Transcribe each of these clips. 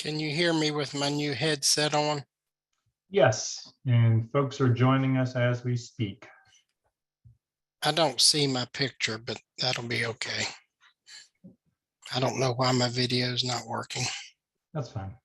Can you hear me with my new headset on? Yes, and folks are joining us as we speak. I don't see my picture, but that'll be okay. I don't know why my video is not working. That's fine.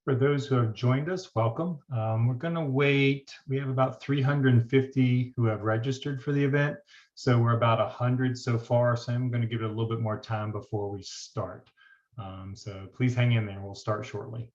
For those who have joined us, welcome. We're going to wait. We have about 350 who have registered for the event. So we're about 100 so far. So I'm going to give it a little bit more time before we start. So please hang in there. We'll start shortly.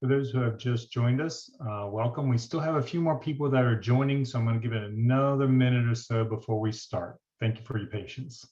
For those who have just joined us, welcome. We still have a few more people that are joining, so I'm going to give it another minute or so before we start. Thank you for your patience.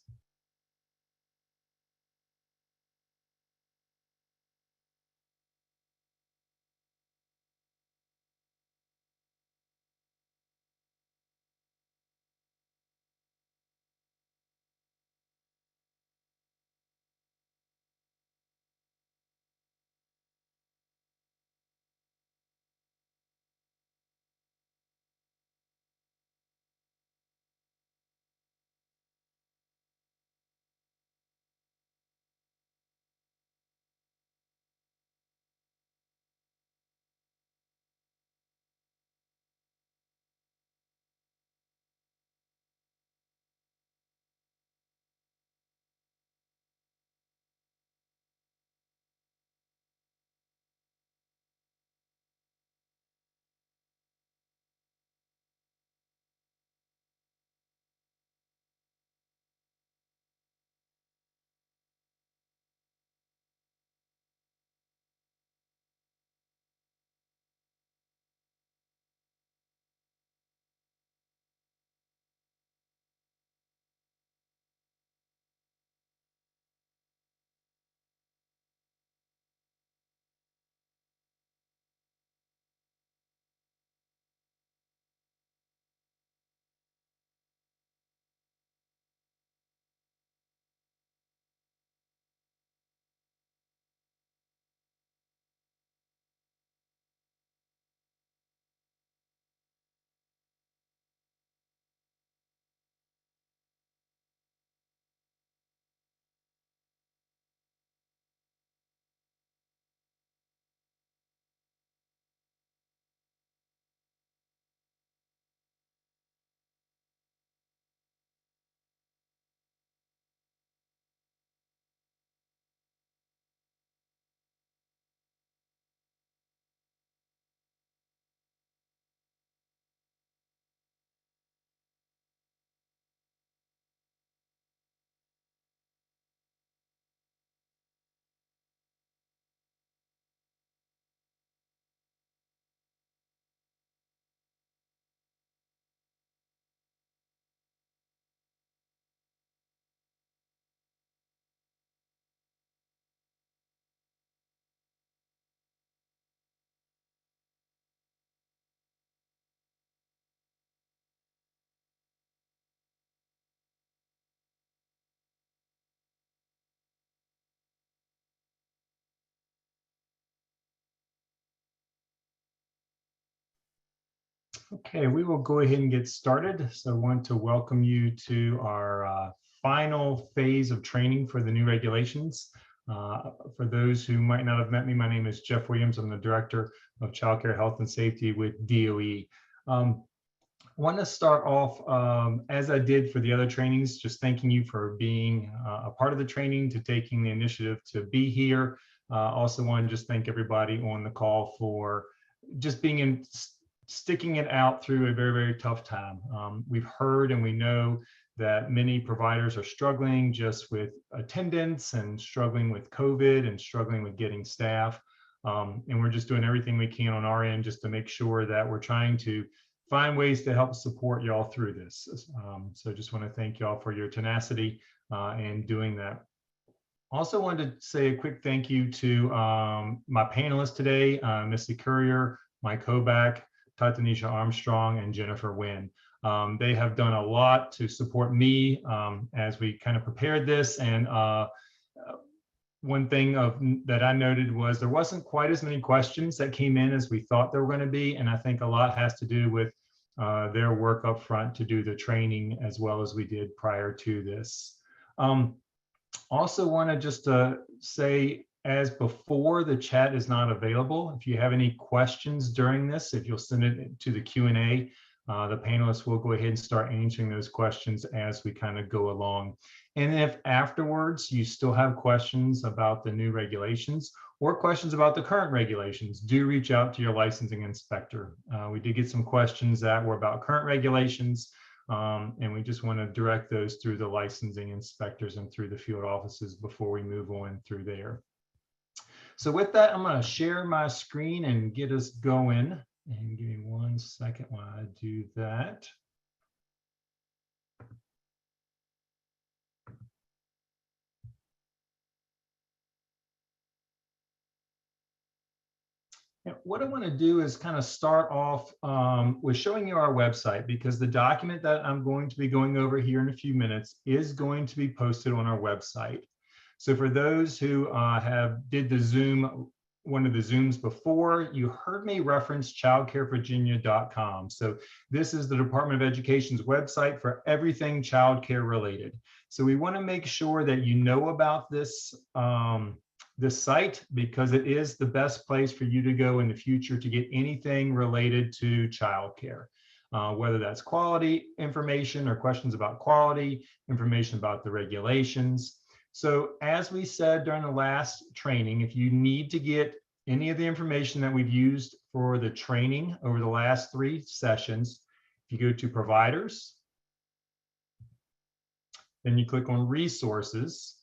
Okay, we will go ahead and get started. So I want to welcome you to our final phase of training for the new regulations. For those who might not have met me, my name is Jeff Williams. I'm the Director of Childcare Health and Safety with DOE. I want to start off, as I did for the other trainings, just thanking you for being a part of the training, to taking the initiative to be here. Also want to just thank everybody on the call for just being sticking it out through a very, very tough time. We've heard and we know that many providers are struggling just with attendance and struggling with COVID and struggling with getting staff. And we're just doing everything we can on our end just to make sure that we're trying to find ways to help support y'all through this. So just want to thank y'all for your tenacity in doing that. Also wanted to say a quick thank you to my panelists today, Missy Courier, Mike Hoback, Tatanisha Armstrong, and Jennifer Wynn. They have done a lot to support me as we kind of prepared this. And one thing that I noted was there wasn't quite as many questions that came in as we thought there were going to be. And I think a lot has to do with their work up front to do the training as well as we did prior to this. Also want to just say, as before, the chat is not available. If you have any questions during this, if you'll send it to the Q&A, the panelists will go ahead and start answering those questions as we kind of go along. And if afterwards you still have questions about the new regulations or questions about the current regulations, do reach out to your licensing inspector. We did get some questions that were about current regulations, and we just want to direct those through the licensing inspectors and through the field offices before we move on through there. So with that, I'm going to share my screen and get us going. And give me 1 second while I do that. And what I want to do is kind of start off with showing you our website, because the document that I'm going to be going over here in a few minutes is going to be posted on our website. So for those who did the Zoom, one of the Zooms before, you heard me reference childcarevirginia.com. So this is the Department of Education's website for everything childcare related. So we want to make sure that you know about this site, because it is the best place for you to go in the future to get anything related to childcare. Whether that's quality information or questions about quality, information about the regulations. So as we said during the last training, if you need to get any of the information that we've used for the training over the last 3 sessions, if you go to providers, then you click on resources,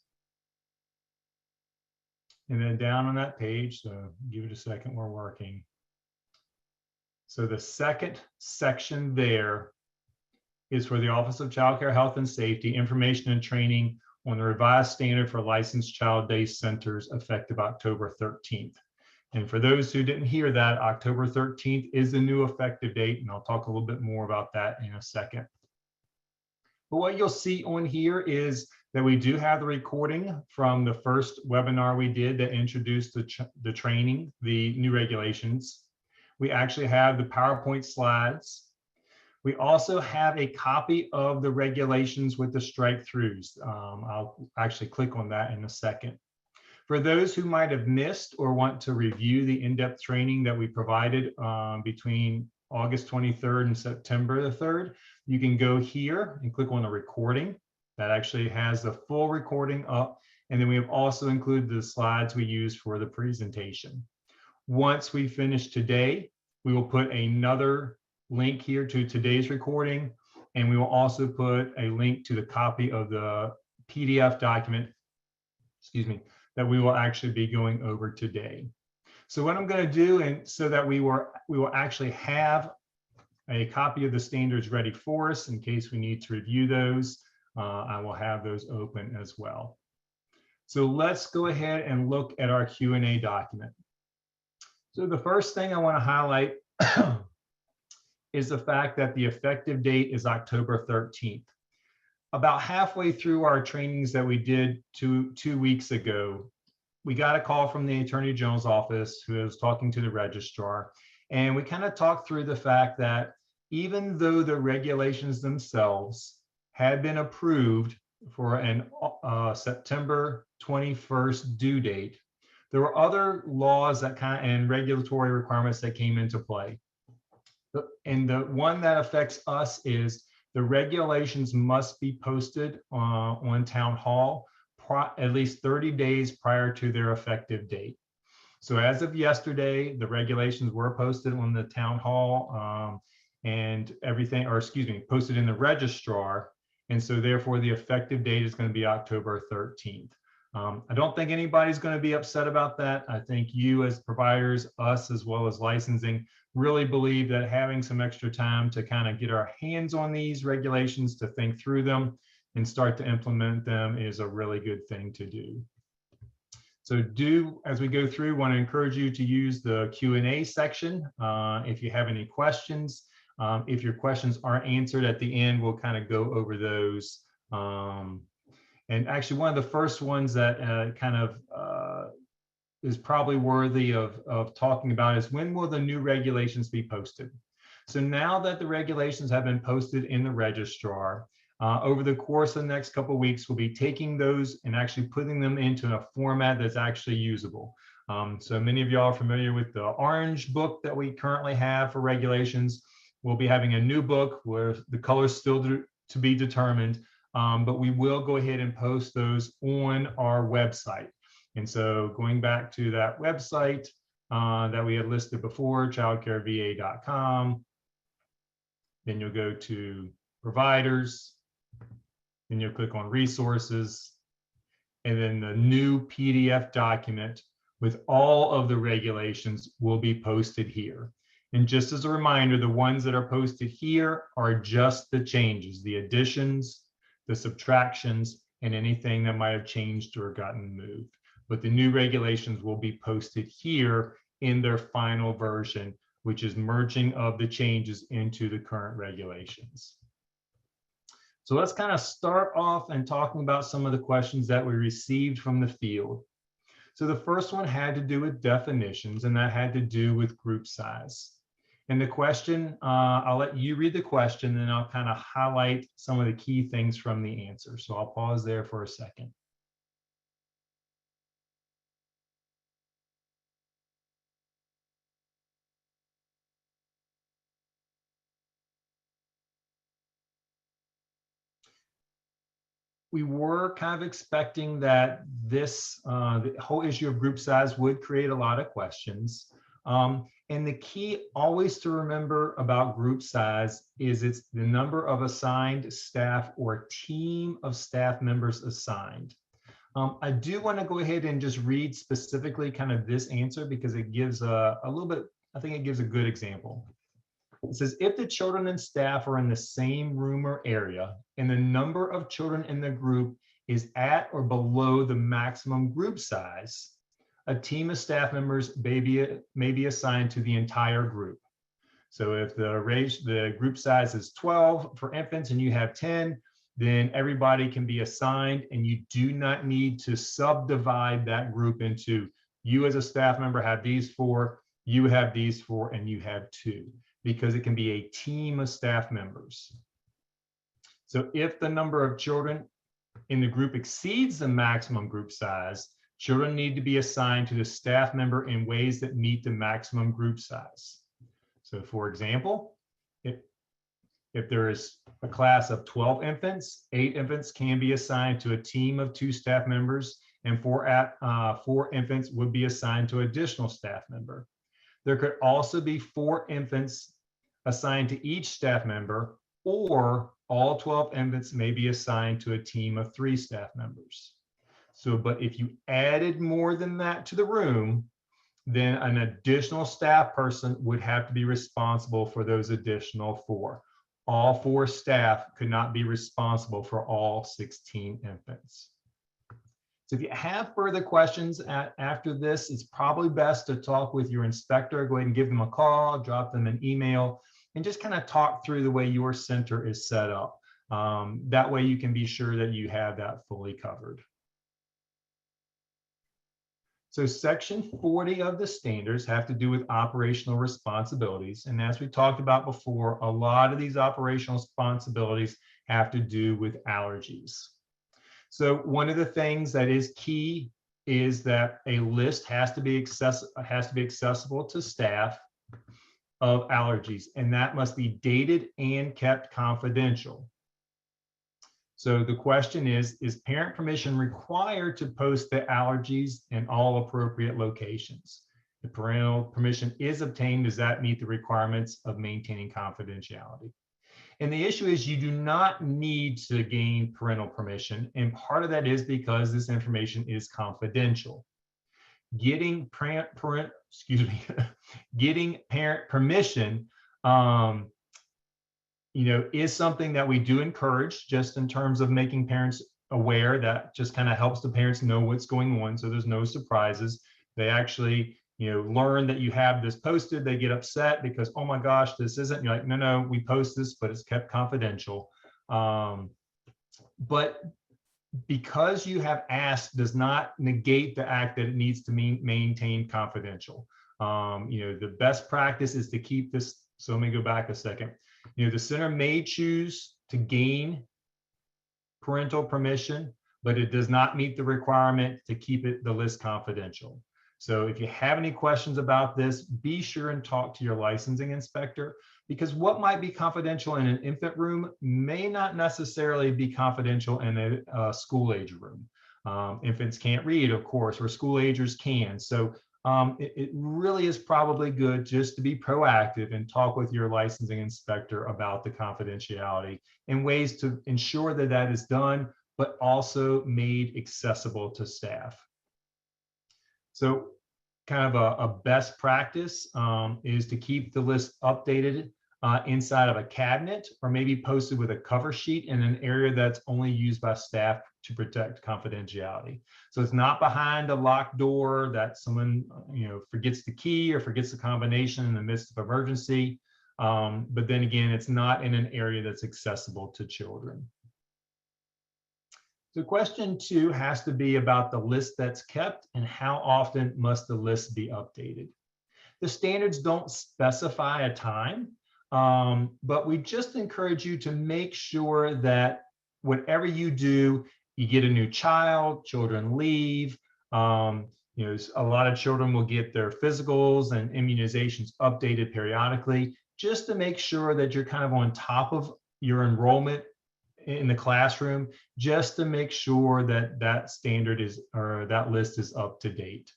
and then down on that page, so give it a second, we're working. So the second section there is for the Office of Child Care, Health and Safety, information and training on the revised standard for licensed child day centers effective October 13th. And for those who didn't hear that, October 13th is the new effective date, and I'll talk a little bit more about that in a second. But what you'll see on here is that we do have the recording from the first webinar we did that introduced the training, the new regulations. We actually have the PowerPoint slides. We also have a copy of the regulations with the strike-throughs. I'll actually click on that in a second. For those who might have missed or want to review the in-depth training that we provided between August 23rd and September the 3rd, you can go here and click on the recording. That actually has the full recording up. And then we have also included the slides we used for the presentation. Once we finish today, we will put another link here to today's recording, and we will also put a link to the copy of the PDF document, that we will actually be going over today. So what I'm going to do, and so that we will actually have a copy of the standards ready for us in case we need to review those, I will have those open as well. So let's go ahead and look at our Q&A document. So the first thing I want to highlight is the fact that the effective date is October 13th. About halfway through our trainings that we did two weeks ago, we got a call from the Attorney General's office, who was talking to the registrar, and we kind of talked through the fact that even though the regulations themselves had been approved for an September 21st due date, there were other laws and regulatory requirements that came into play. And the one that affects us is the regulations must be posted on Town Hall at least 30 days prior to their effective date. So as of yesterday, the regulations were posted on the Town Hall and everything, or excuse me, posted in the registrar. And so therefore the effective date is going to be October 13th. I don't think anybody's going to be upset about that. I think you as providers, us as well as licensing, really believe that having some extra time to kind of get our hands on these regulations, to think through them and start to implement them, is a really good thing to do. So as we go through, want to encourage you to use the Q&A section if you have any questions. If your questions aren't answered at the end, we'll kind of go over those. And actually, one of the first ones that is probably worthy of talking about is, when will the new regulations be posted? So now that the regulations have been posted in the registrar, over the course of the next couple of weeks, we'll be taking those and actually putting them into a format that's actually usable. So many of y'all are familiar with the orange book that we currently have for regulations. We'll be having a new book where the colors still to be determined, but we will go ahead and post those on our website. And so going back to that website that we had listed before, childcareva.com, then you'll go to providers, then you'll click on resources, and then the new PDF document with all of the regulations will be posted here. And just as a reminder, the ones that are posted here are just the changes, the additions, the subtractions, and anything that might have changed or gotten moved. But the new regulations will be posted here in their final version, which is merging of the changes into the current regulations. So let's kind of start off and talking about some of the questions that we received from the field. So the first one had to do with definitions, and that had to do with group size. And the question, I'll let you read the question, and I'll kind of highlight some of the key things from the answer. So I'll pause there for a second. We were kind of expecting that this, the whole issue of group size would create a lot of questions. And the key always to remember about group size is it's the number of assigned staff or team of staff members assigned. I do want to go ahead and just read specifically kind of this answer because it gives a little bit, I think it gives a good example. It says, if the children and staff are in the same room or area and the number of children in the group is at or below the maximum group size, a team of staff members may be assigned to the entire group. So if the group size is 12 for infants and you have 10, then everybody can be assigned, and you do not need to subdivide that group into, you as a staff member have these 4, you have these 4, and you have 2. Because it can be a team of staff members. So if the number of children in the group exceeds the maximum group size, children need to be assigned to the staff member in ways that meet the maximum group size. So for example, if there is a class of 12 infants, 8 infants can be assigned to a team of 2 staff members, and 4 infants would be assigned to an additional staff member. There could also be 4 infants assigned to each staff member, or all 12 infants may be assigned to a team of 3 staff members. So, but if you added more than that to the room, then an additional staff person would have to be responsible for those additional 4. All 4 staff could not be responsible for all 16 infants. So if you have further questions after this, it's probably best to talk with your inspector. Go ahead and give them a call, drop them an email, and just kind of talk through the way your center is set up. That way you can be sure that you have that fully covered. So section 40 of the standards have to do with operational responsibilities. And as we talked about before, a lot of these operational responsibilities have to do with allergies. So one of the things that is key is that a list has to be accessible to staff of allergies, and that must be dated and kept confidential. So the question is parent permission required to post the allergies in all appropriate locations? If parental permission is obtained, does that meet the requirements of maintaining confidentiality? And the issue is you do not need to gain parental permission. And part of that is because this information is confidential. Getting parent permission, is something that we do encourage, just in terms of making parents aware. That just kind of helps the parents know what's going on, so there's no surprises. They actually learn that you have this posted, they get upset because, oh my gosh, this isn't. You're like, no, we post this, but it's kept confidential. But because you have asked does not negate the act that it needs to maintain confidential. The best practice is to keep this. So let me go back a second. The center may choose to gain parental permission, but it does not meet the requirement to keep the list confidential. So if you have any questions about this, be sure and talk to your licensing inspector, because what might be confidential in an infant room may not necessarily be confidential in a school age room. Infants can't read, of course, or school agers can. So it really is probably good just to be proactive and talk with your licensing inspector about the confidentiality and ways to ensure that that is done, but also made accessible to staff. So kind of a best practice is to keep the list updated inside of a cabinet, or maybe posted with a cover sheet in an area that's only used by staff to protect confidentiality. So it's not behind a locked door that someone forgets the key or forgets the combination in the midst of emergency. But then again, it's not in an area that's accessible to children. So question 2 has to be about the list that's kept and how often must the list be updated. The standards don't specify a time, but we just encourage you to make sure that whatever you do, you get a new child, children leave. A lot of children will get their physicals and immunizations updated periodically, just to make sure that you're kind of on top of your enrollment in the classroom, just to make sure that that standard is, or that list is up to date.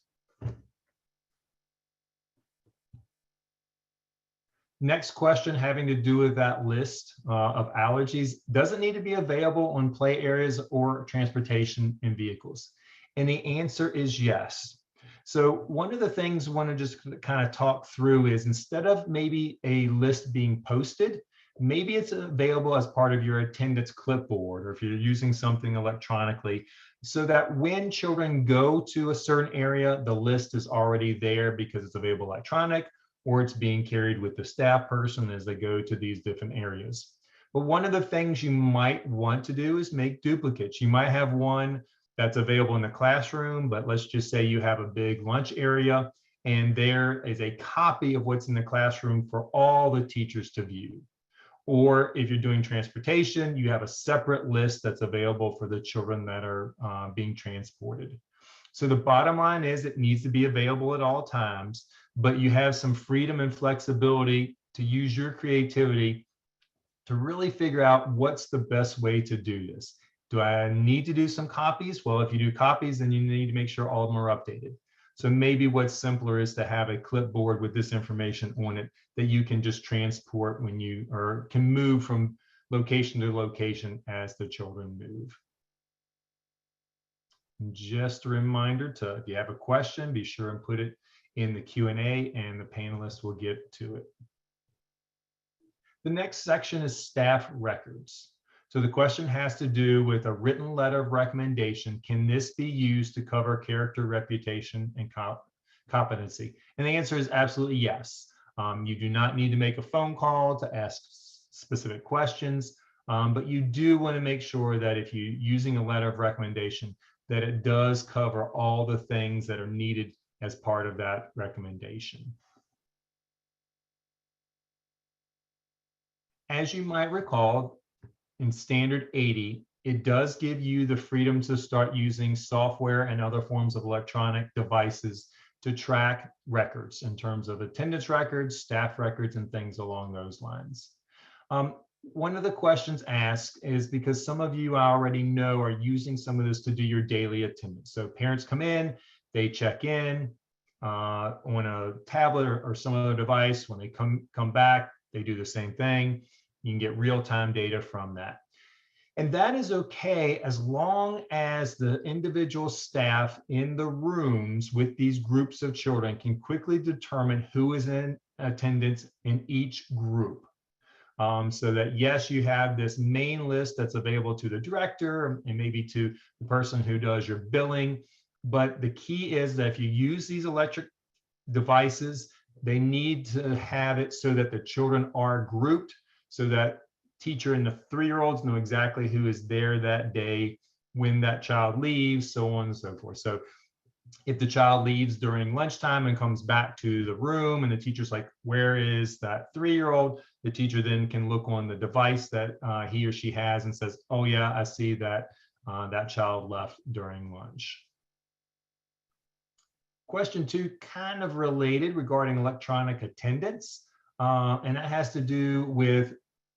Next question having to do with that list of allergies. Does it need to be available on play areas or transportation in vehicles? And the answer is yes. So one of the things I want to just kind of talk through is, instead of maybe a list being posted, maybe it's available as part of your attendance clipboard, or if you're using something electronically, so that when children go to a certain area, the list is already there because it's available electronic, or it's being carried with the staff person as they go to these different areas. But one of the things you might want to do is make duplicates. You might have one that's available in the classroom, but let's just say you have a big lunch area and there is a copy of what's in the classroom for all the teachers to view. Or if you're doing transportation, you have a separate list that's available for the children that are being transported. So the bottom line is, it needs to be available at all times, but you have some freedom and flexibility to use your creativity to really figure out what's the best way to do this. Do I need to do some copies? Well, if you do copies, then you need to make sure all of them are updated. So maybe what's simpler is to have a clipboard with this information on it that you can just transport when you, or can move from location to location as the children move. Just a reminder to, if you have a question, be sure and put it in the Q&A and the panelists will get to it. The next section is staff records. So the question has to do with a written letter of recommendation. Can this be used to cover character, reputation, and competency? And the answer is absolutely yes. You do not need to make a phone call to ask specific questions, but you do want to make sure that if you're using a letter of recommendation, that it does cover all the things that are needed as part of that recommendation. As you might recall, in Standard 80, it does give you the freedom to start using software and other forms of electronic devices to track records in terms of attendance records, staff records, and things along those lines. One of the questions asked is because some of you I already know are using some of this to do your daily attendance. So parents come in, they check in on a tablet or some other device. When they come back, they do the same thing. You can get real-time data from that. And that is okay as long as the individual staff in the rooms with these groups of children can quickly determine who is in attendance in each group. So that yes, you have this main list that's available to the director and maybe to the person who does your billing. But the key is that if you use these electric devices, they need to have it so that the children are grouped, so that teacher and the 3-year-olds know exactly who is there that day, when that child leaves, so on and so forth. So if the child leaves during lunchtime and comes back to the room and the teacher's like, where is that 3-year-old? The teacher then can look on the device that he or she has and says, oh yeah, I see that that child left during lunch. Question 2, kind of related, regarding electronic attendance. And that has to do with,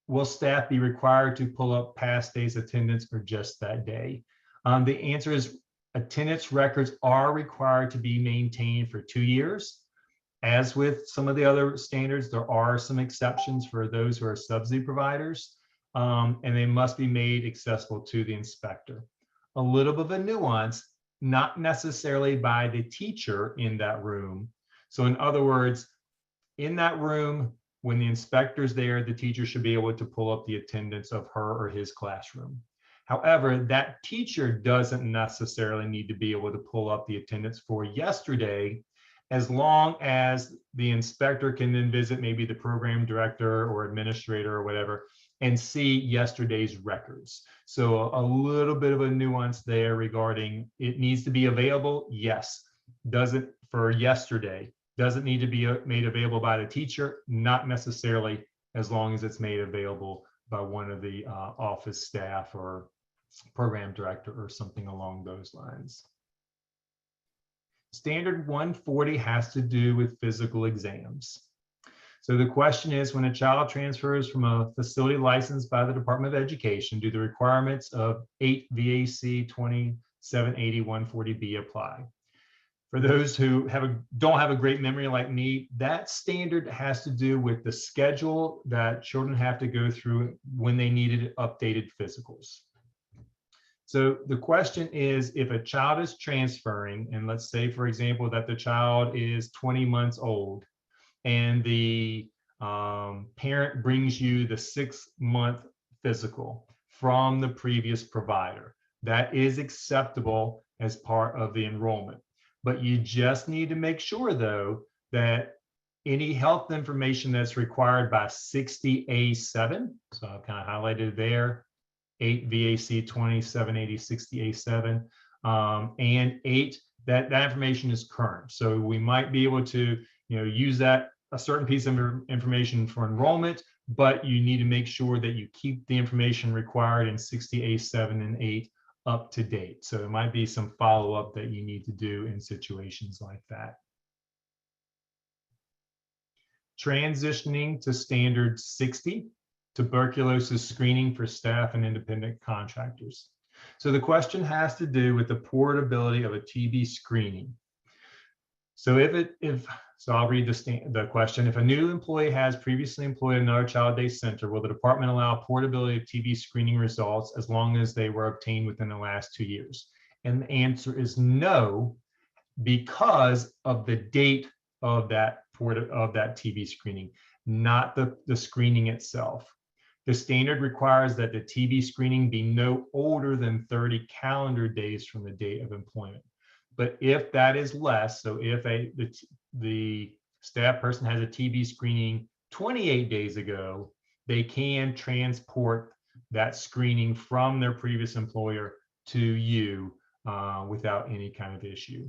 will staff be required to pull up past days attendance or just that day? The answer is attendance records are required to be maintained for 2 years. As with some of the other standards, there are some exceptions for those who are subsidy providers, and they must be made accessible to the inspector. A little bit of a nuance, not necessarily by the teacher in that room. So in other words, in that room, when the inspector's there, the teacher should be able to pull up the attendance of her or his classroom. However, that teacher doesn't necessarily need to be able to pull up the attendance for yesterday, as long as the inspector can then visit maybe the program director or administrator or whatever and see yesterday's records. So a little bit of a nuance there regarding it needs to be available. Yes. Doesn't for yesterday. Doesn't need to be made available by the teacher, not necessarily, as long as it's made available by one of the office staff or program director or something along those lines. Standard 140 has to do with physical exams. So the question is, when a child transfers from a facility licensed by the Department of Education, do the requirements of 8 VAC 2780-140B apply? For those who don't have a great memory like me, that standard has to do with the schedule that children have to go through when they needed updated physicals. So the question is, if a child is transferring, and let's say, for example, that the child is 20 months old, and the parent brings you the 6-month physical from the previous provider, that is acceptable as part of the enrollment. But you just need to make sure, though, that any health information that's required by 60A7, so I've kind of highlighted there, 8 VAC 2780 60A7, and 8, that information is current. So we might be able to, use that a certain piece of information for enrollment, but you need to make sure that you keep the information required in 60A7 and 8 up to date. So there might be some follow-up that you need to do in situations like that. Transitioning to standard 60, tuberculosis screening for staff and independent contractors. So the question has to do with the portability of a TB screening. So so I'll read the question. If a new employee has previously employed another child day center, will the department allow portability of TB screening results as long as they were obtained within the last 2 years? And the answer is no, because of the date of that TB screening, not the screening itself. The standard requires that the TB screening be no older than 30 calendar days from the date of employment. But if that is less, so if the staff person has a TB screening 28 days ago, they can transport that screening from their previous employer to you without any kind of issue.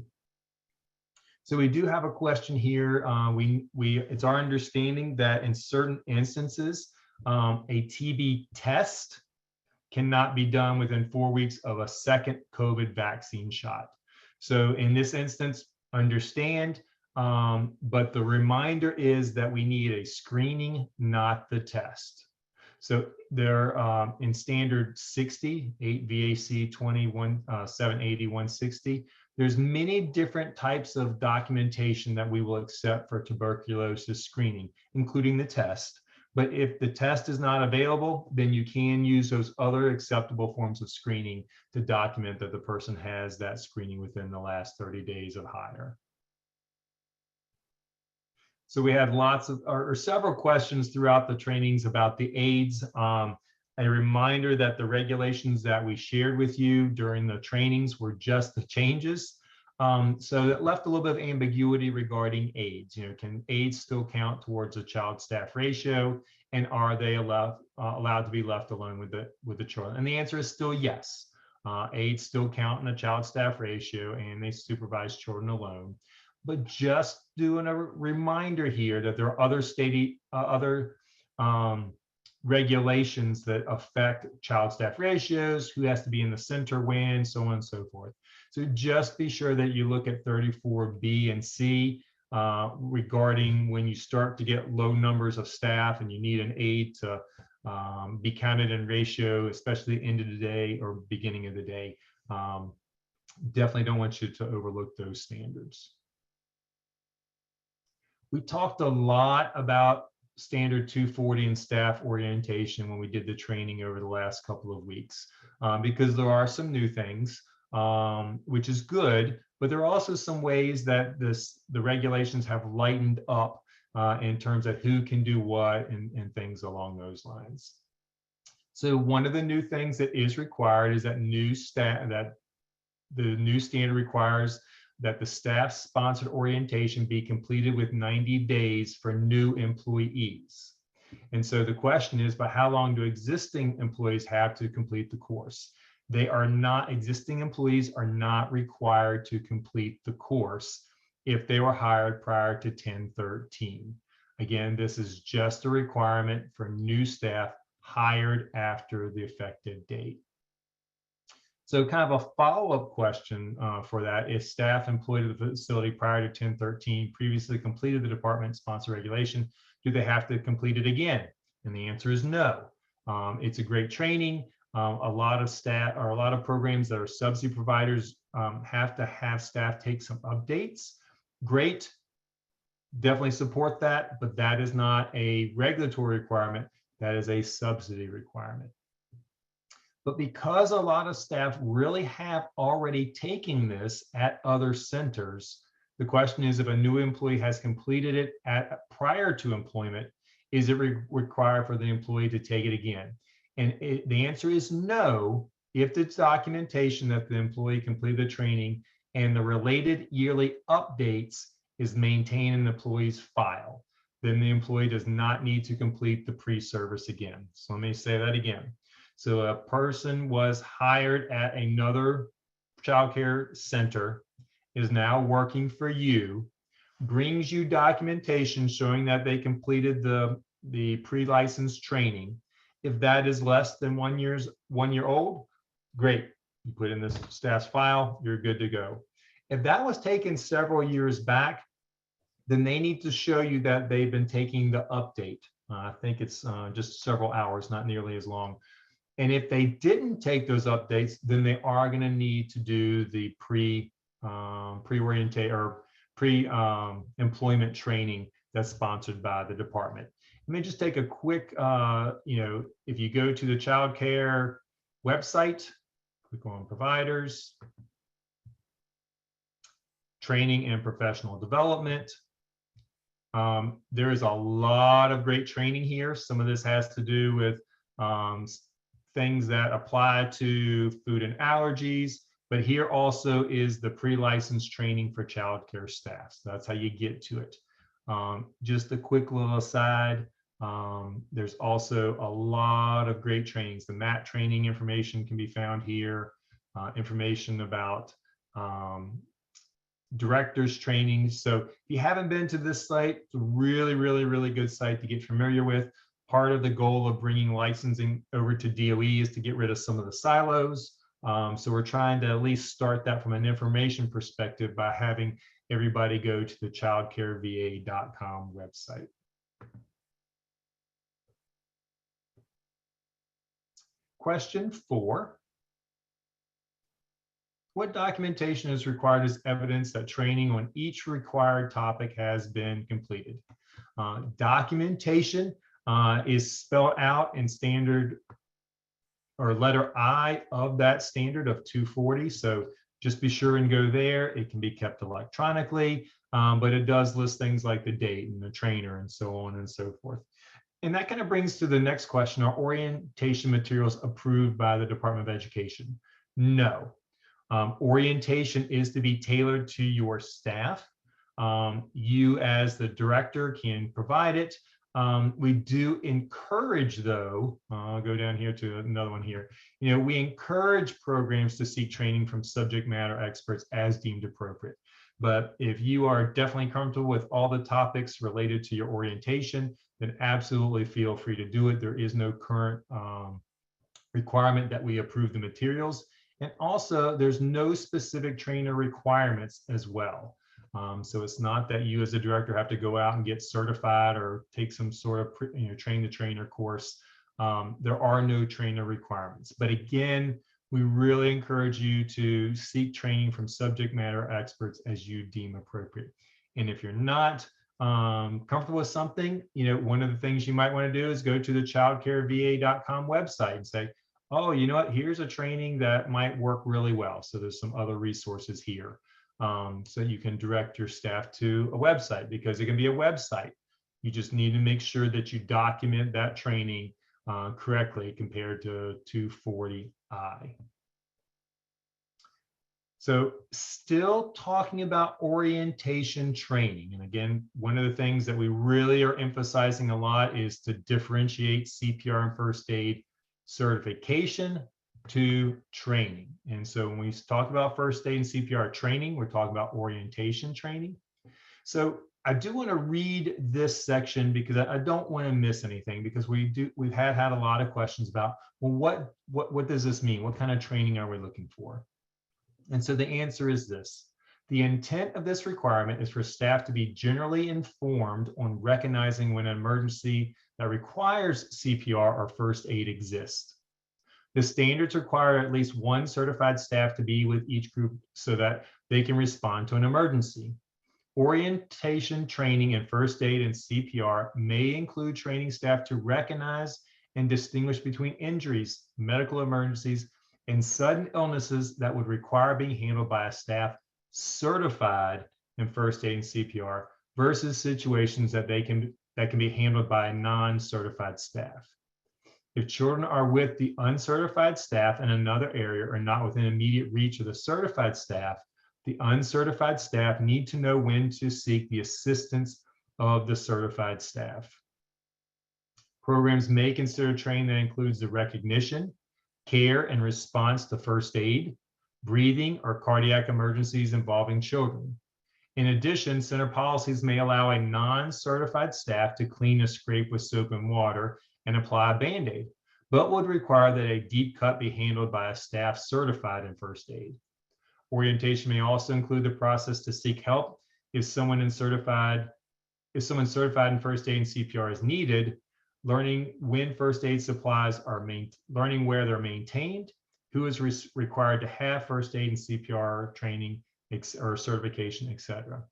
So we do have a question here. It's our understanding that in certain instances, a TB test cannot be done within 4 weeks of a second COVID vaccine shot. So in this instance, understand, but the reminder is that we need a screening, not the test. So there, in standard 60, 8 VAC 2780-160, there's many different types of documentation that we will accept for tuberculosis screening, including the test. But if the test is not available, then you can use those other acceptable forms of screening to document that the person has that screening within the last 30 days of hire. So we had several questions throughout the trainings about the aids. A reminder that the regulations that we shared with you during the trainings were just the changes. So that left a little bit of ambiguity regarding aids. Can aids still count towards a child-staff ratio, and are they allowed to be left alone with the children? And the answer is still yes. Aids still count in a child-staff ratio, and they supervise children alone. But just doing a reminder here that there are other regulations that affect child-staff ratios, who has to be in the center when, so on and so forth. So just be sure that you look at 34B and C regarding when you start to get low numbers of staff and you need an aid to be counted in ratio, especially end of the day or beginning of the day. Definitely don't want you to overlook those standards. We talked a lot about standard 240 and staff orientation when we did the training over the last couple of weeks, because there are some new things. which is good. But there are also some ways that the regulations have lightened up in terms of who can do what and things along those lines. So one of the new things that is required is that the new standard requires that the staff-sponsored orientation be completed with 90 days for new employees. And so the question is, but how long do existing employees have to complete the course? Existing employees are not required to complete the course if they were hired prior to 10/13. Again, this is just a requirement for new staff hired after the effective date. So kind of a follow-up question for that, if staff employed at the facility prior to 10/13 previously completed the department sponsor regulation, do they have to complete it again? And the answer is no. It's a great training. A lot of staff or a lot of programs that are subsidy providers have to have staff take some updates. Great, definitely support that, but that is not a regulatory requirement. That is a subsidy requirement. But because a lot of staff really have already taken this at other centers, the question is, if a new employee has completed it prior to employment, is it required for the employee to take it again? And the answer is no, if it's documentation that the employee completed the training and the related yearly updates is maintained in the employee's file, then the employee does not need to complete the pre-service again. So let me say that again. So a person was hired at another childcare center, is now working for you, brings you documentation showing that they completed the pre-license training. If that is less than 1 year old, great. You put in this staff's file, you're good to go. If that was taken several years back, then they need to show you that they've been taking the update. I think it's just several hours, not nearly as long. And if they didn't take those updates, then they are going to need to do the pre-employment training that's sponsored by the department. Let me just take a quick, if you go to the child care website, click on providers, training and professional development. There is a lot of great training here. Some of this has to do with things that apply to food and allergies, but here also is the pre-licensed training for childcare staff. So that's how you get to it. Just a quick little aside, there's also a lot of great trainings. The MAT training information can be found here, information about directors training. So if you haven't been to this site, it's a really, really, really good site to get familiar with. Part of the goal of bringing licensing over to DOE is to get rid of some of the silos. So we're trying to at least start that from an information perspective by having everybody go to the childcareva.com website. Question 4. What documentation is required as evidence that training on each required topic has been completed? Documentation is spelled out in standard or letter I of that standard of 240. So just be sure and go there. It can be kept electronically, but it does list things like the date and the trainer and so on and so forth. And that kind of brings to the next question: are orientation materials approved by the Department of Education? No. Orientation is to be tailored to your staff. You as the director can provide it. We do encourage, though, I'll go down here to another one here. We encourage programs to seek training from subject matter experts as deemed appropriate. But if you are definitely comfortable with all the topics related to your orientation, then absolutely feel free to do it. There is no current requirement that we approve the materials. And also, there's no specific trainer requirements as well. So it's not that you as a director have to go out and get certified or take some sort of train the trainer course. There are no trainer requirements. But again, we really encourage you to seek training from subject matter experts as you deem appropriate. And if you're not comfortable with something, one of the things you might want to do is go to the childcareva.com website and say, oh, you know what, here's a training that might work really well. So there's some other resources here. So you can direct your staff to a website, because it can be a website. You just need to make sure that you document that training correctly compared to 240I. So still talking about orientation training. And again, one of the things that we really are emphasizing a lot is to differentiate CPR and first aid certification to training. And so when we talk about first aid and CPR training, we're talking about orientation training. So I do want to read this section because I don't want to miss anything, because we've had a lot of questions about, well, what does this mean? What kind of training are we looking for? And so the answer is this. The intent of this requirement is for staff to be generally informed on recognizing when an emergency that requires CPR or first aid exists. The standards require at least one certified staff to be with each group so that they can respond to an emergency. Orientation training in first aid and CPR may include training staff to recognize and distinguish between injuries, medical emergencies, and sudden illnesses that would require being handled by a staff certified in first aid and CPR versus situations that can be handled by a non-certified staff. If children are with the uncertified staff in another area or not within immediate reach of the certified staff, the uncertified staff need to know when to seek the assistance of the certified staff. Programs may consider training that includes the recognition, care, and response to first aid, breathing, or cardiac emergencies involving children. In addition, center policies may allow a non-certified staff to clean a scrape with soap and water and apply a Band-Aid, but would require that a deep cut be handled by a staff certified in first aid. Orientation may also include the process to seek help if someone certified in first aid and CPR is needed, learning when first aid supplies are learning where they're maintained, who is required to have first aid and CPR training or certification, etc.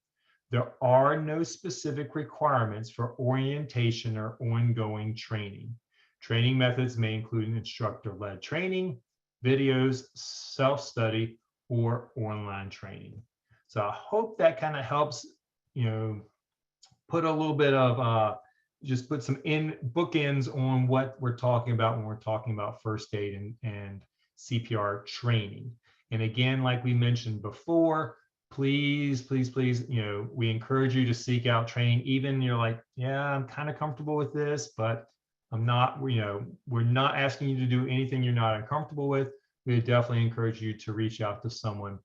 There are no specific requirements for orientation or ongoing training. Training methods may include instructor-led training, videos, self-study, or online training. So I hope that kind of helps, put a little bit of just put some bookends on what we're talking about when we're talking about first aid and CPR training. And again, like we mentioned before, please, we encourage you to seek out training. Even you're like, yeah, I'm kind of comfortable with this, but I'm not, we're not asking you to do anything you're not uncomfortable with. We definitely encourage you to reach out to someone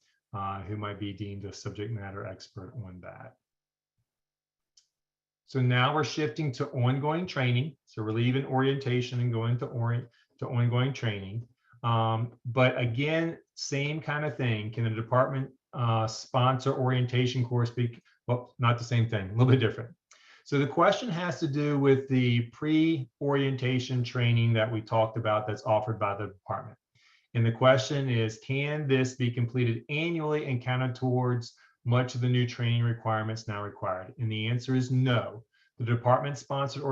who might be deemed a subject matter expert on that. So now we're shifting to ongoing training. So we're leaving orientation and going to ongoing training. But again, same kind of thing. Can the department sponsor orientation course? Well, not the same thing, a little bit different. So the question has to do with the pre-orientation training that we talked about that's offered by the department. And the question is, can this be completed annually and counted towards much of the new training requirements now required? And the answer is no. The department-sponsored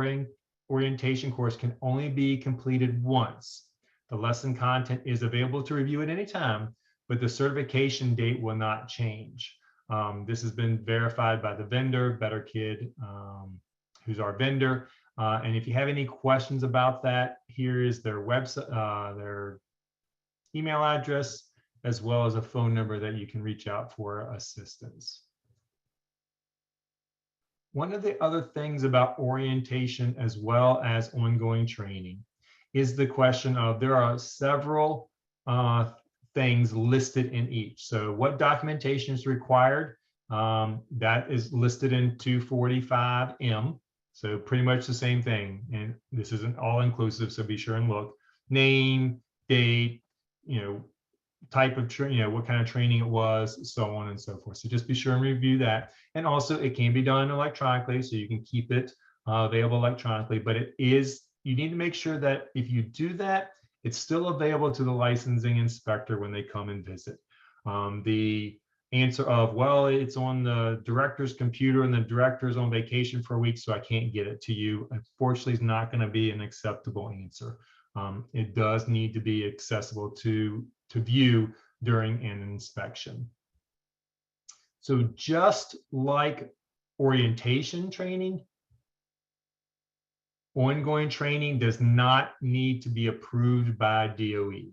orientation course can only be completed once. The lesson content is available to review at any time, but the certification date will not change. This has been verified by the vendor, Better Kid, who's our vendor. And if you have any questions about that, here is their website, their email address, as well as a phone number that you can reach out for assistance. One of the other things about orientation as well as ongoing training is the question of, there are several things listed in each. So what documentation is required? That is listed in 245M. So pretty much the same thing. And this isn't all inclusive, so be sure and look. Name, date, type of training, what kind of training it was, so on and so forth. So just be sure and review that. And also it can be done electronically, so you can keep it available electronically, but you need to make sure that if you do that, it's still available to the licensing inspector when they come and visit. The answer of, well, it's on the director's computer and the director's on vacation for a week, so I can't get it to you, unfortunately, is not going to be an acceptable answer. It does need to be accessible to view during an inspection. So just like orientation training, ongoing training does not need to be approved by DOE.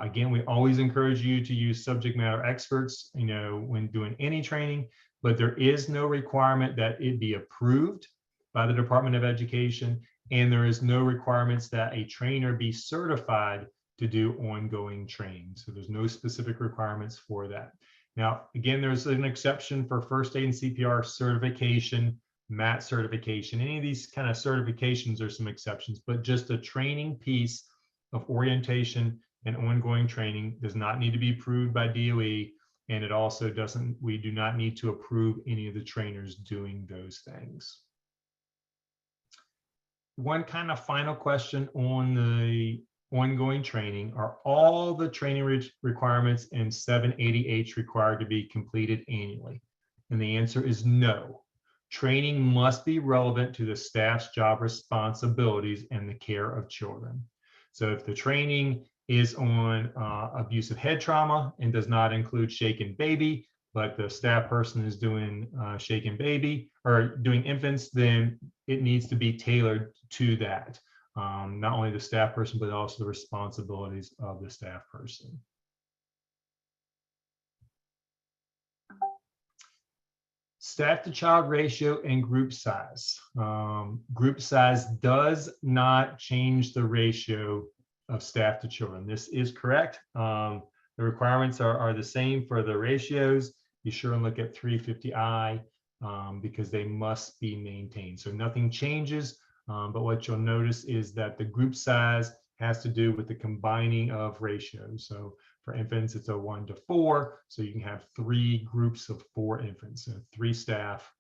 Again, we always encourage you to use subject matter experts, when doing any training, but there is no requirement that it be approved by the Department of Education, and there is no requirements that a trainer be certified to do ongoing training. So there's no specific requirements for that. Now, again, there's an exception for first aid and CPR certification, MAT certification. Any of these kind of certifications are some exceptions, but just a training piece of orientation and ongoing training does not need to be approved by DOE, and it also doesn't, we do not need to approve any of the trainers doing those things. One kind of final question on the ongoing training: are all the training requirements in 780H required to be completed annually? And the answer is no. Training must be relevant to the staff's job responsibilities and the care of children. So if the training is on abusive head trauma and does not include shaken baby, but the staff person is doing shaken baby or doing infants, then it needs to be tailored to that. Not only the staff person, but also the responsibilities of the staff person. Staff to child ratio and group size. Group size does not change the ratio of staff to children. This is correct. The requirements are the same for the ratios. Be sure and look at 350I because they must be maintained. So nothing changes, but what you'll notice is that the group size has to do with the combining of ratios. So for infants, it's a 1 to 4. So you can have 3 groups of 4 infants, so 3 staff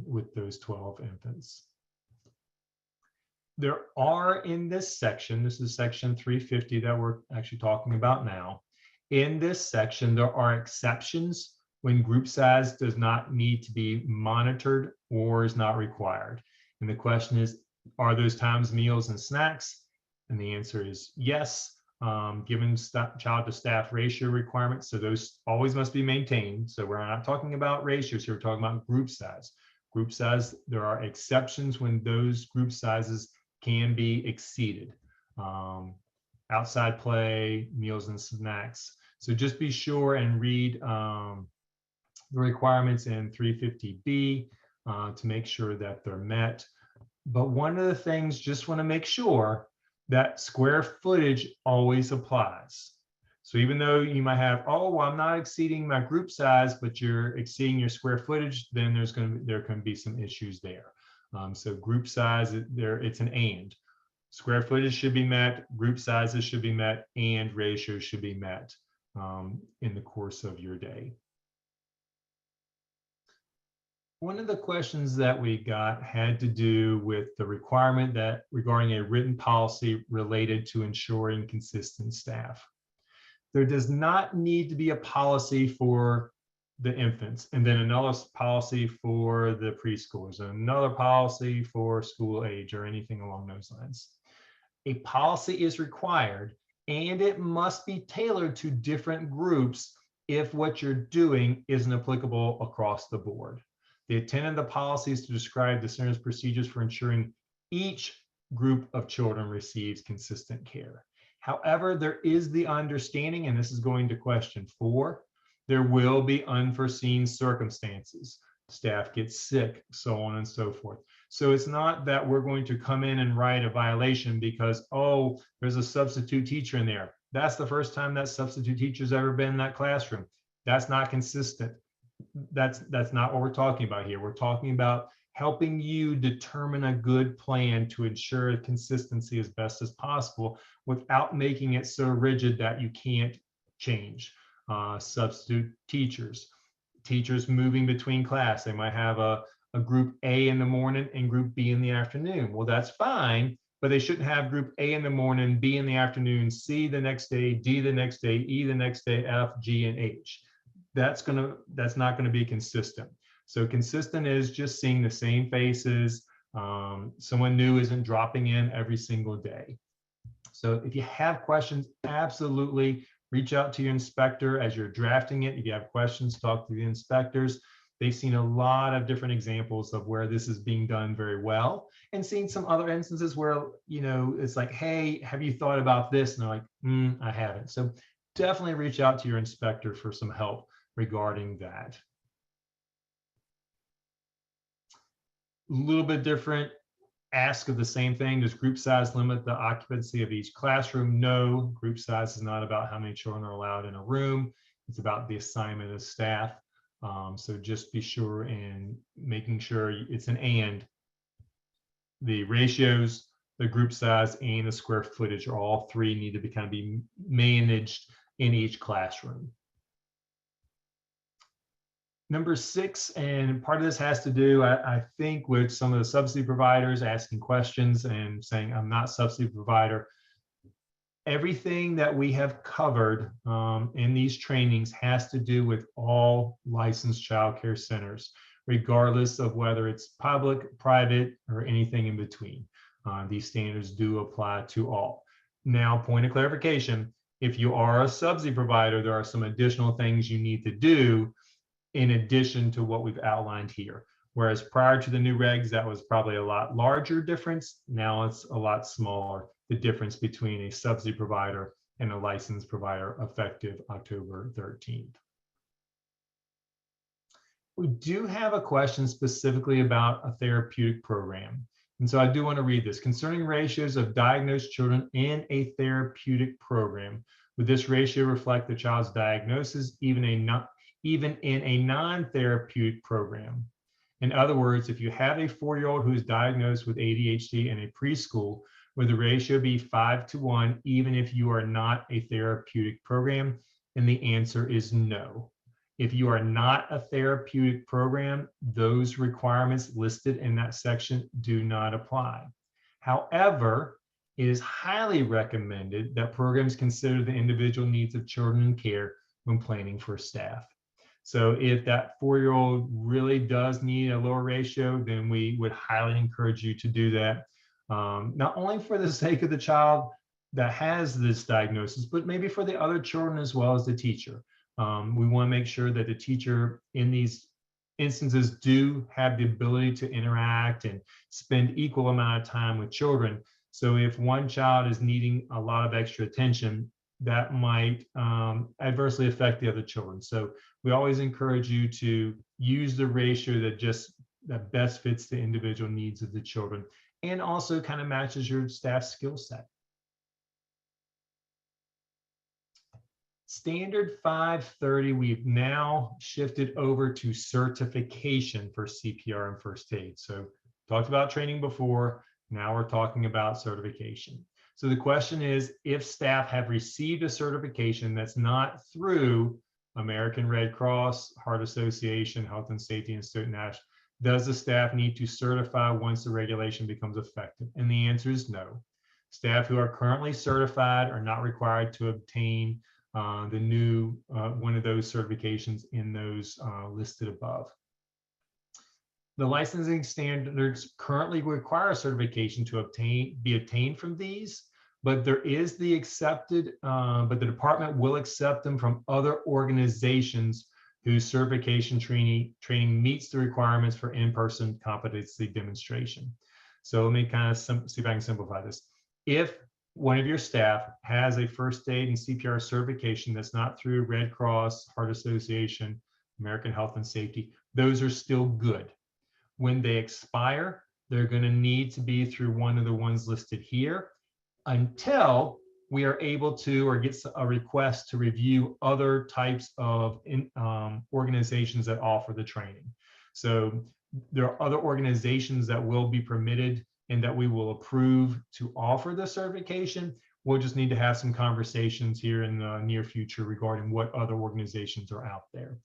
with those 12 infants. There are in this section, this is section 350 that we're actually talking about now. In this section, there are exceptions when group size does not need to be monitored or is not required. And the question is, are those times meals and snacks? And the answer is yes, given child to staff ratio requirements. So those always must be maintained. So we're not talking about ratios here, we're talking about group size. Group size, there are exceptions when those group sizes can be exceeded. Outside play, meals and snacks. So just be sure and read the requirements in 350B to make sure that they're met. But one of the things, just want to make sure that square footage always applies. So even though you might have, oh, well, I'm not exceeding my group size, but you're exceeding your square footage, then there can be some issues there. So group size, it's an and. Square footage should be met, group sizes should be met, and ratios should be met in the course of your day. One of the questions that we got had to do with the requirement that regarding a written policy related to ensuring consistent staff. There does not need to be a policy for the infants, and then another policy for the preschoolers, and another policy for school age or anything along those lines. A policy is required, and it must be tailored to different groups if what you're doing isn't applicable across the board. The intent of the policy is to describe the center's procedures for ensuring each group of children receives consistent care. However, there is the understanding, and this is going to question 4, there will be unforeseen circumstances. Staff gets sick, so on and so forth. So it's not that we're going to come in and write a violation because, oh, there's a substitute teacher in there. That's the first time that substitute teacher's ever been in that classroom. That's not consistent. That's not what we're talking about here. We're talking about helping you determine a good plan to ensure consistency as best as possible without making it so rigid that you can't change. Substitute teachers moving between class. They might have a group A in the morning and group B in the afternoon. Well, that's fine, but they shouldn't have group A in the morning, B in the afternoon, C the next day, D the next day, E the next day, F, G, and H. That's not gonna be consistent. So consistent is just seeing the same faces. Someone new isn't dropping in every single day. So if you have questions, absolutely reach out to your inspector as you're drafting it. If you have questions, talk to the inspectors. They've seen a lot of different examples of where this is being done very well, and seen some other instances where, you know, it's like, hey, have you thought about this? And they're like, I haven't. So definitely reach out to your inspector for some help regarding that. A little bit different ask of the same thing. Does group size limit the occupancy of each classroom? No, group size is not about how many children are allowed in a room. It's about the assignment of staff. So just be sure in making sure it's an and. The ratios, the group size, and the square footage are all three need to be managed in each classroom. Number 6, and part of this has to do, I think, with some of the subsidy providers asking questions and saying, I'm not subsidy provider. Everything that we have covered in these trainings has to do with all licensed childcare centers, regardless of whether it's public, private, or anything in between. These standards do apply to all. Now, point of clarification, if you are a subsidy provider, there are some additional things you need to do in addition to what we've outlined here. Whereas prior to the new regs, that was probably a lot larger difference. Now it's a lot smaller, the difference between a subsidy provider and a licensed provider effective October 13th. We do have a question specifically about a therapeutic program. And so I do want to read this. Concerning ratios of diagnosed children in a therapeutic program, would this ratio reflect the child's diagnosis even in a non-therapeutic program? In other words, if you have a 4-year-old who is diagnosed with ADHD in a preschool, would the ratio be 5:1 even if you are not a therapeutic program? And the answer is no. If you are not a therapeutic program, those requirements listed in that section do not apply. However, it is highly recommended that programs consider the individual needs of children in care when planning for staff. So if that 4-year-old really does need a lower ratio, then we would highly encourage you to do that. Not only for the sake of the child that has this diagnosis, but maybe for the other children as well as the teacher. We want to make sure that the teacher in these instances do have the ability to interact and spend equal amount of time with children. So if one child is needing a lot of extra attention, that might adversely affect the other children. So we always encourage you to use the ratio that best fits the individual needs of the children and also kind of matches your staff skill set. Standard 530, we've now shifted over to certification for CPR and first aid. So talked about training before, now we're talking about certification. So the question is, if staff have received a certification that's not through American Red Cross, Heart Association, Health and Safety Institute, National, does the staff need to certify once the regulation becomes effective? And the answer is no. Staff who are currently certified are not required to obtain the new one of those certifications in those listed above. The licensing standards currently require certification to be obtained from these, but there is the accepted, but the department will accept them from other organizations whose certification training meets the requirements for in-person competency demonstration. So let me kind of see if I can simplify this. If one of your staff has a first aid and CPR certification that's not through Red Cross, Heart Association, American Health and Safety, those are still good. When they expire, they're going to need to be through one of the ones listed here until we are able to or get a request to review other types of organizations that offer the training. So there are other organizations that will be permitted and that we will approve to offer the certification. We'll just need to have some conversations here in the near future regarding what other organizations are out there.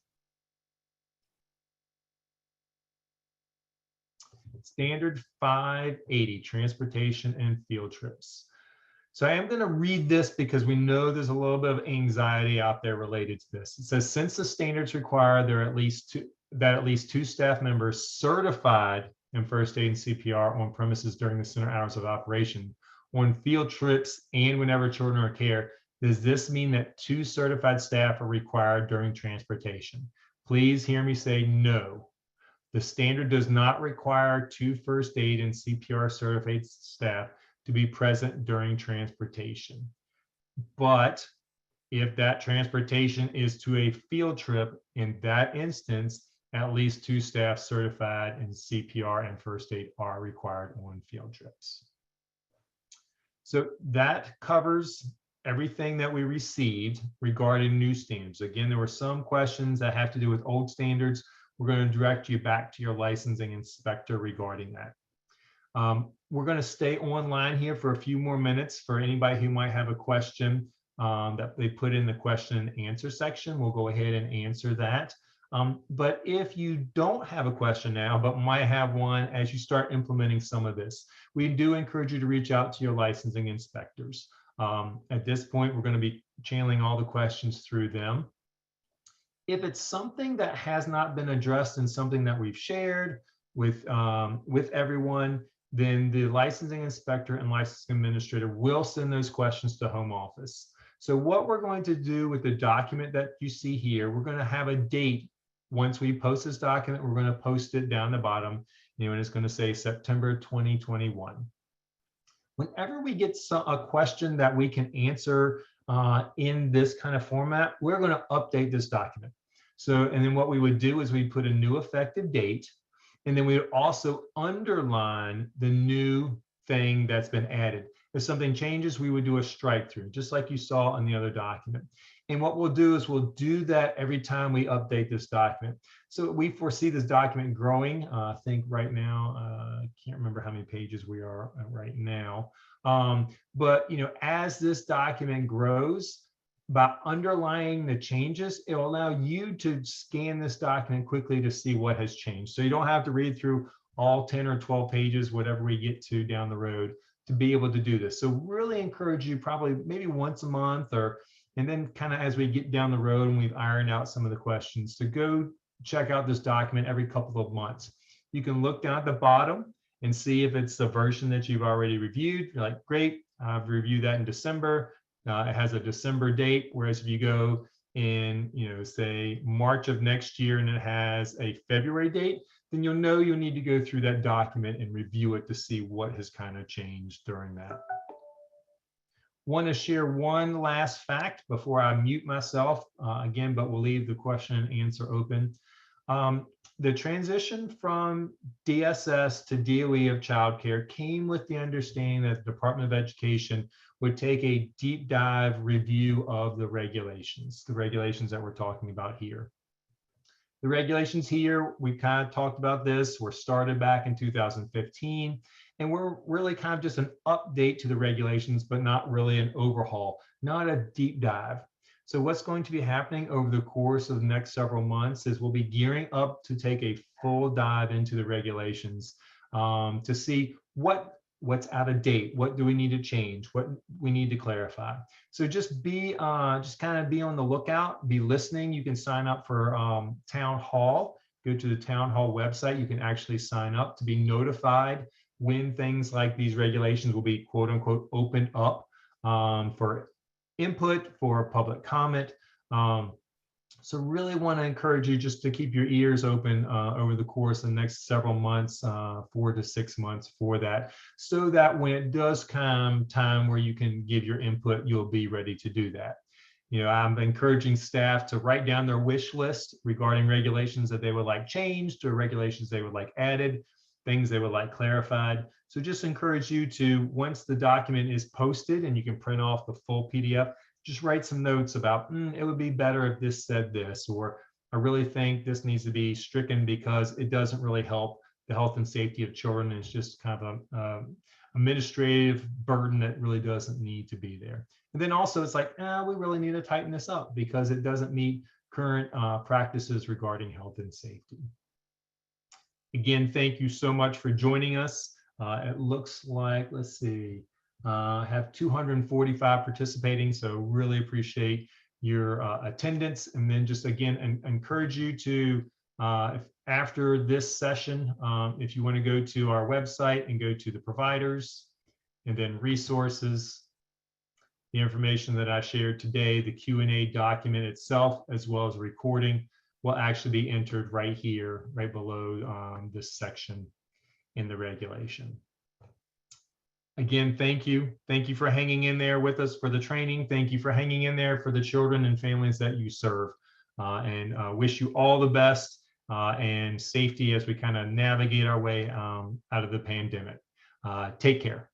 Standard 580, transportation and field trips. So I am going to read this because we know there's a little bit of anxiety out there related to this. It says, since the standards require that at least two staff members certified in first aid and CPR on premises during the center hours of operation, on field trips and whenever children are care, does this mean that 2 certified staff are required during transportation? Please hear me say no. The standard does not require 2 first aid and CPR certified staff to be present during transportation. But if that transportation is to a field trip, in that instance, at least 2 staff certified in CPR and first aid are required on field trips. So that covers everything that we received regarding new standards. Again, there were some questions that have to do with old standards. We're going to direct you back to your licensing inspector regarding that. We're going to stay online here for a few more minutes for anybody who might have a question that they put in the question and answer section. We'll go ahead and answer that. But if you don't have a question now, but might have one as you start implementing some of this, we do encourage you to reach out to your licensing inspectors. At this point, we're going to be channeling all the questions through them. If it's something that has not been addressed and something that we've shared with everyone, then the licensing inspector and licensing administrator will send those questions to home office. So what we're going to do with the document that you see here, we're going to have a date. Once we post this document, we're going to post it down the bottom, and it's going to say September 2021. Whenever we get a question that we can answer in this kind of format, we're going to update this document. So, and then what we would do is we put a new effective date, and then we would also underline the new thing that's been added. If something changes, we would do a strike through, just like you saw in the other document. And what we'll do is we'll do that every time we update this document. So we foresee this document growing. I think right now, I can't remember how many pages we are right now. But as this document grows, by underlying the changes, it will allow you to scan this document quickly to see what has changed. So you don't have to read through all 10 or 12 pages, whatever we get to down the road, to be able to do this. So really encourage you probably maybe once a month, and then kind of as we get down the road and we've ironed out some of the questions, to go check out this document every couple of months. You can look down at the bottom and see if it's the version that you've already reviewed. You're like, great, I've reviewed that in December. It has a December date, whereas if you go in, say March of next year and it has a February date, then you'll know you'll need to go through that document and review it to see what has kind of changed during that. Want to share one last fact before I mute myself again, but we'll leave the question and answer open. The transition from DSS to DOE of childcare came with the understanding that the Department of Education would take a deep dive review of the regulations that we're talking about here. The regulations here, we kind of talked about this, were started back in 2015, and we're really kind of just an update to the regulations, but not really an overhaul, not a deep dive. So what's going to be happening over the course of the next several months is we'll be gearing up to take a full dive into the regulations to see what's out of date, what do we need to change, what we need to clarify. So just kind of be on the lookout, be listening. You can sign up for Town Hall. Go to the Town Hall website. You can actually sign up to be notified when things like these regulations will be quote unquote opened up for input, for public comment. So really want to encourage you just to keep your ears open over the course of the next several months, 4 to 6 months for that, so that when it does come time where you can give your input, you'll be ready to do that. I'm encouraging staff to write down their wish list regarding regulations that they would like changed or regulations they would like added, things they would like clarified. So just encourage you to, once the document is posted and you can print off the full PDF, just write some notes about, it would be better if this said this, or I really think this needs to be stricken because it doesn't really help the health and safety of children. It's just kind of a administrative burden that really doesn't need to be there. And then also it's like, we really need to tighten this up because it doesn't meet current practices regarding health and safety. Again, thank you so much for joining us. It looks like, let's see, have 245 participating, so really appreciate your attendance. And then just again, encourage you to, if after this session, if you want to go to our website and go to the providers And then resources, the information that I shared today, the Q&A document itself, as well as recording, will actually be entered right here, right below this section in the regulation. Again, thank you. Thank you for hanging in there with us for the training. Thank you for hanging in there for the children and families that you serve. And wish you all the best and safety as we kind of navigate our way out of the pandemic. Take care.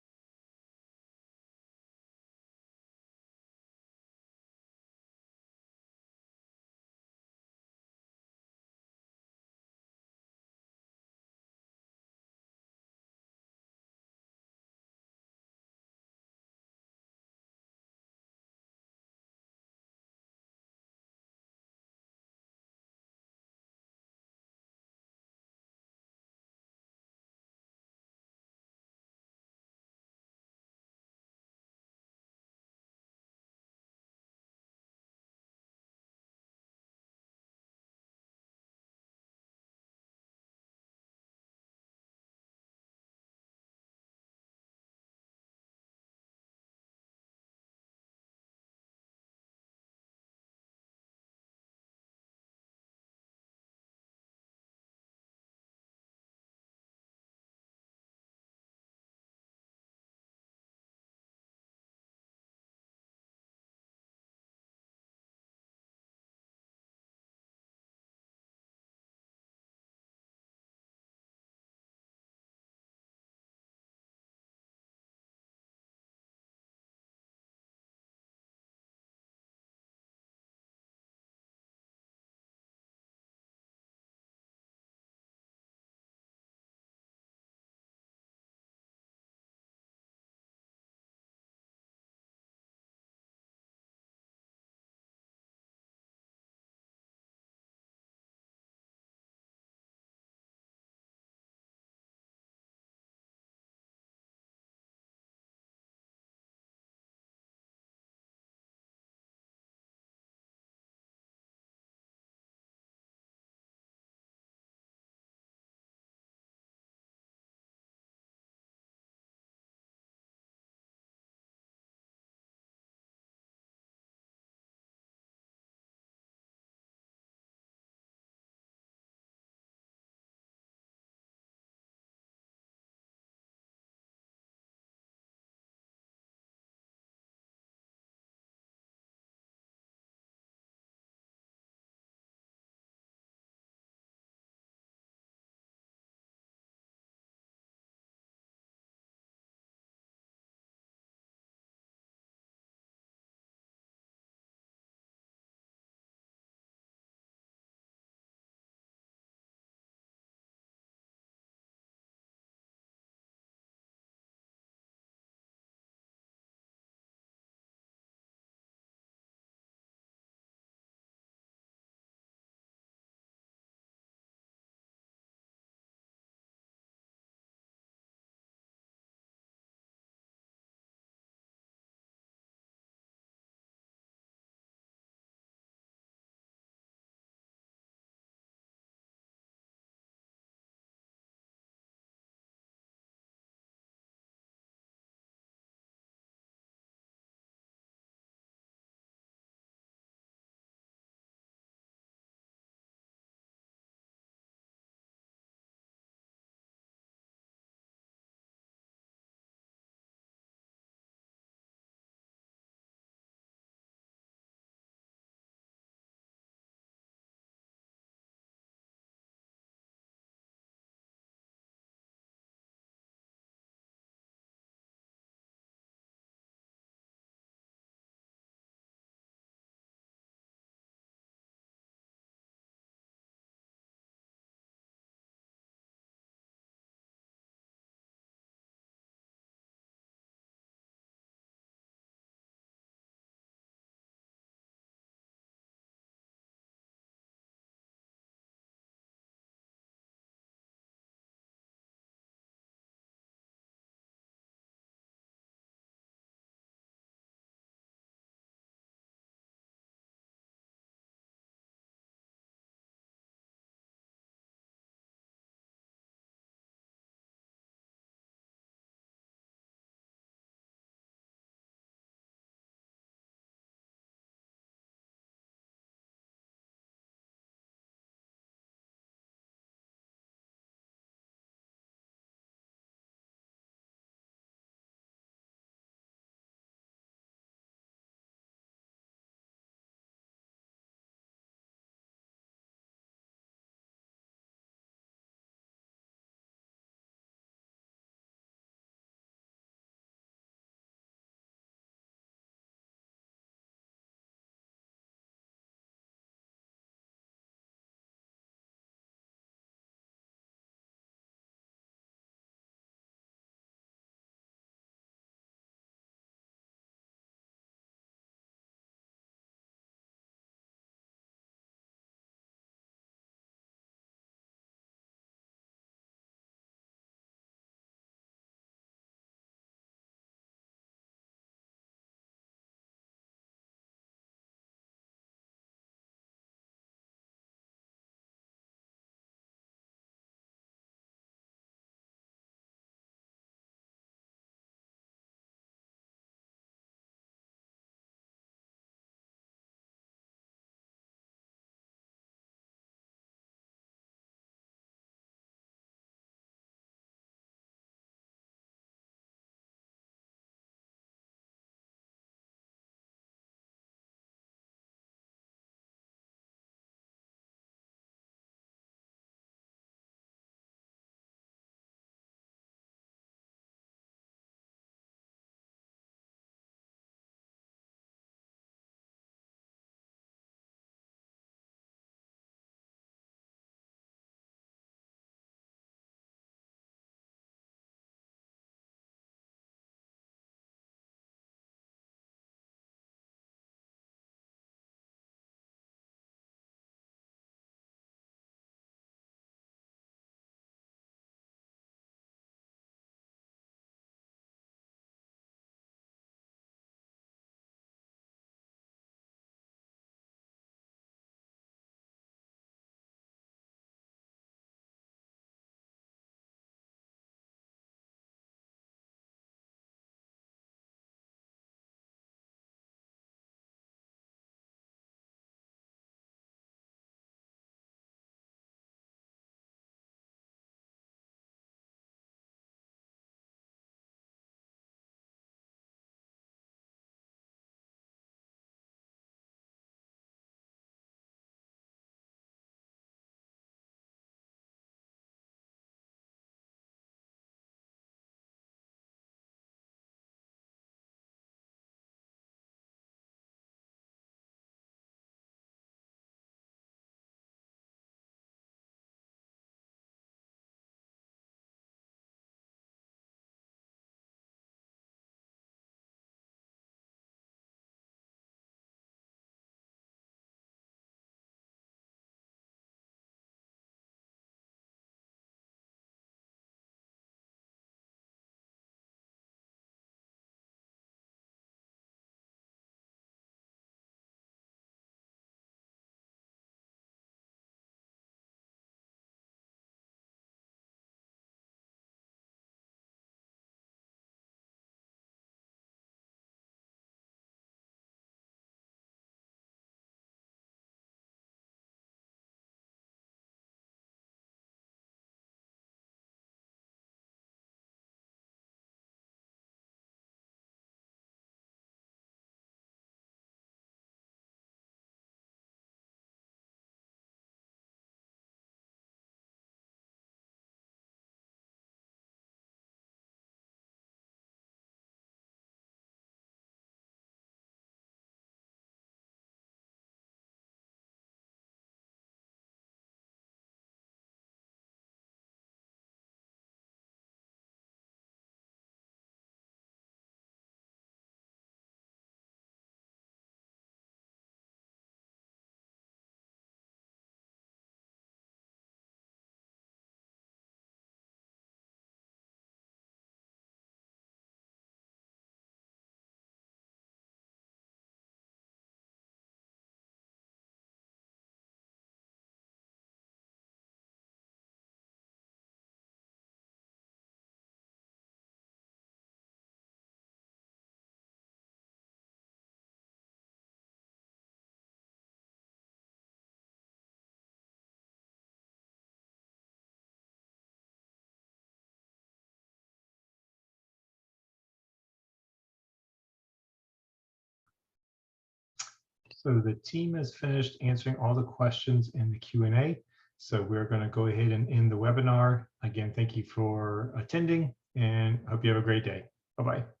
So the team has finished answering all the questions in the Q&A. So we're going to go ahead and end the webinar. Again, thank you for attending and hope you have a great day. Bye-bye.